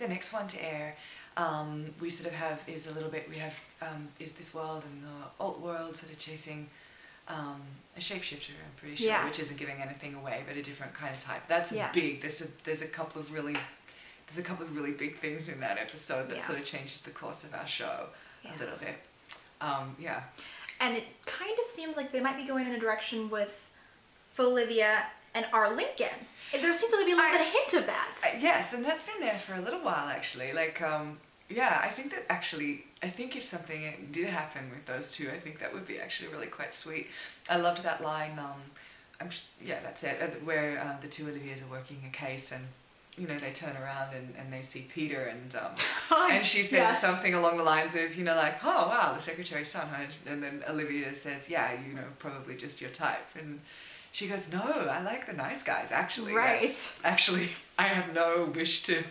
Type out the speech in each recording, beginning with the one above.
the next one to air, we sort of have is this world and the alt world sort of chasing a shapeshifter, I'm pretty sure, which isn't giving anything away, but a different kind of type. That's big. There's a couple of really big things in that episode that sort of changes the course of our show a little bit. And it kind of seems like they might be going in a direction with Fauxlivia and our Lincoln. There seems to be a little bit of hint of that. Yes, and that's been there for a little while actually. Like, I think if something did happen with those two, I think that would be actually really quite sweet. I loved that line. That's it. Where the two Olivias are working a case and. They turn around and they see Peter and she says something along the lines of, like, oh, wow, the secretary's son, huh? And then Olivia says, yeah, probably just your type. And she goes, no, I like the nice guys, actually. Right. Actually, I have no wish to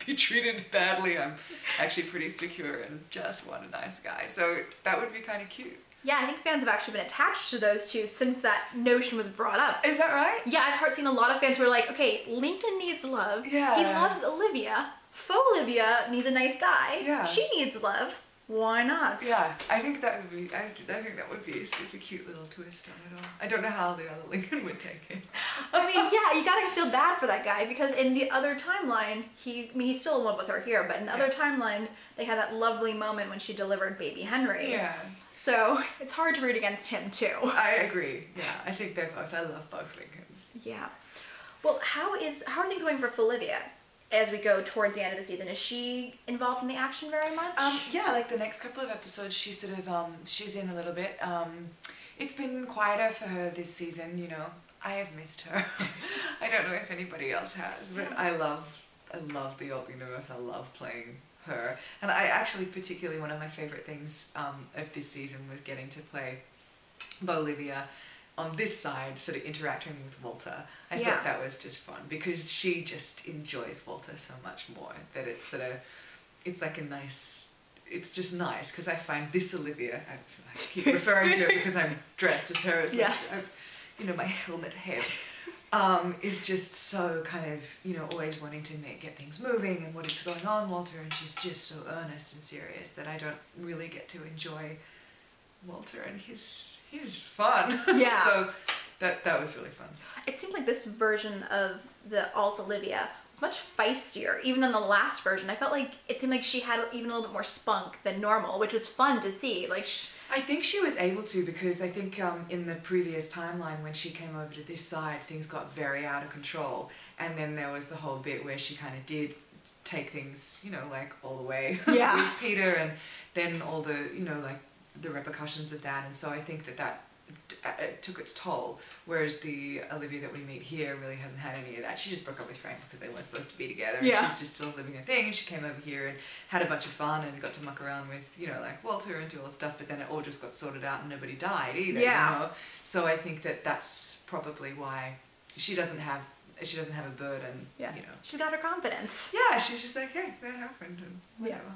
be treated badly. I'm actually pretty secure and just want a nice guy. So that would be kind of cute. Yeah, I think fans have actually been attached to those two since that notion was brought up. Is that right? Yeah, I've seen a lot of fans who are like, okay, Lincoln needs love. Yeah. He loves Olivia. Fauxlivia needs a nice guy. Yeah. She needs love. Why not? Yeah, I think that would be. I think that would be a super cute little twist on it all. I don't know how the other Lincoln would take it. I mean, yeah, you gotta feel bad for that guy because in the other timeline, he's still in love with her here, but in the other timeline, they had that lovely moment when she delivered baby Henry. Yeah. So it's hard to root against him too. I agree. Yeah, I think they're both. I love both Lincolns. Yeah. Well, how are things going for Fauxlivia as we go towards the end of the season? Is she involved in the action very much? Yeah, like the next couple of episodes, she's sort of she's in a little bit. It's been quieter for her this season. I have missed her. I don't know if anybody else has, but I love the alt universe. I love playing her, and I actually particularly one of my favorite things of this season was getting to play Fauxlivia on this side, sort of interacting with Walter. I thought that was just fun because she just enjoys Walter so much more that it's like a nice. It's just nice because I find this Olivia. I keep referring to her because I'm dressed as her. Yes. My helmet head. Is just so kind of, always wanting to get things moving and what is going on, Walter, and she's just so earnest and serious that I don't really get to enjoy Walter and his fun. Yeah. So that was really fun. It seemed like this version of the alt Olivia was much feistier, even than the last version. I felt like it seemed like she had even a little bit more spunk than normal, which was fun to see. I think she was able to because I think in the previous timeline when she came over to this side, things got very out of control. And then there was the whole bit where she kind of did take things, like all the way with Peter and then all the, the repercussions of that. And so I think that it took its toll, whereas the Olivia that we meet here really hasn't had any of that. She just broke up with Frank because they weren't supposed to be together. And she's just still living her thing, and she came over here and had a bunch of fun and got to muck around with, like Walter and do all that stuff, but then it all just got sorted out and nobody died either, So I think that's probably why she doesn't have a burden, She's got her confidence. Yeah, she's just like, hey, that happened and whatever.